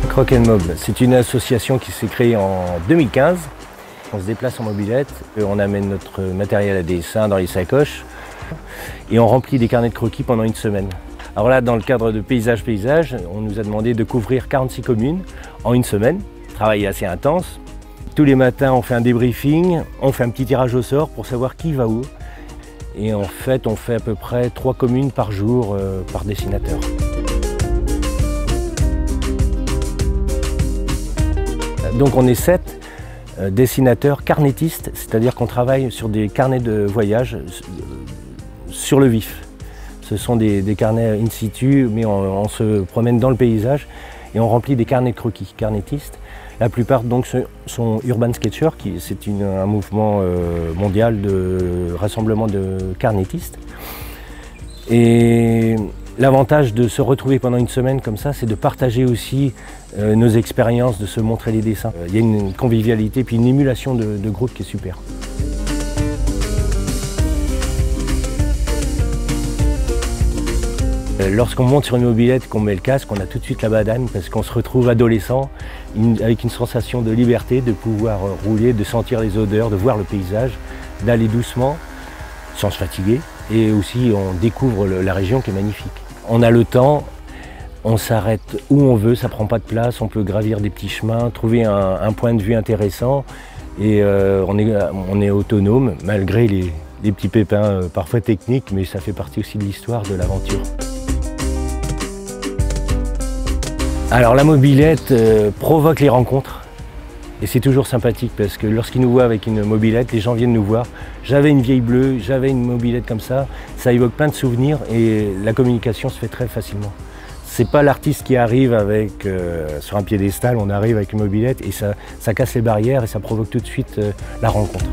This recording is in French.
Crock & Mob, c'est une association qui s'est créée en 2015. On se déplace en mobilette, on amène notre matériel à dessin dans les sacoches et on remplit des carnets de croquis pendant une semaine. Alors là, dans le cadre de Paysage, on nous a demandé de couvrir 46 communes en une semaine. Travail assez intense. Tous les matins, on fait un débriefing, on fait un petit tirage au sort pour savoir qui va où. Et en fait, on fait à peu près 3 communes par jour par dessinateur. Donc on est 7 dessinateurs carnétistes, c'est-à-dire qu'on travaille sur des carnets de voyage sur le vif. Ce sont des carnets in situ, mais on se promène dans le paysage et on remplit des carnets de croquis carnétistes. La plupart donc sont Urban Sketchers, c'est un mouvement mondial de rassemblement de carnétistes. Et l'avantage de se retrouver pendant une semaine comme ça, c'est de partager aussi nos expériences, de se montrer les dessins. Il y a une convivialité puis une émulation de groupe qui est super. Lorsqu'on monte sur une mobilette, qu'on met le casque, on a tout de suite la badane parce qu'on se retrouve adolescent avec une sensation de liberté, de pouvoir rouler, de sentir les odeurs, de voir le paysage, d'aller doucement sans se fatiguer. Et aussi on découvre la région qui est magnifique. On a le temps, on s'arrête où on veut, ça ne prend pas de place, on peut gravir des petits chemins, trouver un point de vue intéressant et on est autonome malgré les petits pépins parfois techniques, mais ça fait partie aussi de l'histoire de l'aventure. Alors la mobilette provoque les rencontres et c'est toujours sympathique parce que lorsqu'ils nous voient avec une mobilette, les gens viennent nous voir. J'avais une vieille bleue, j'avais une mobilette comme ça évoque plein de souvenirs et la communication se fait très facilement. C'est pas l'artiste qui arrive avec, sur un piédestal, on arrive avec une mobilette et ça casse les barrières et ça provoque tout de suite la rencontre.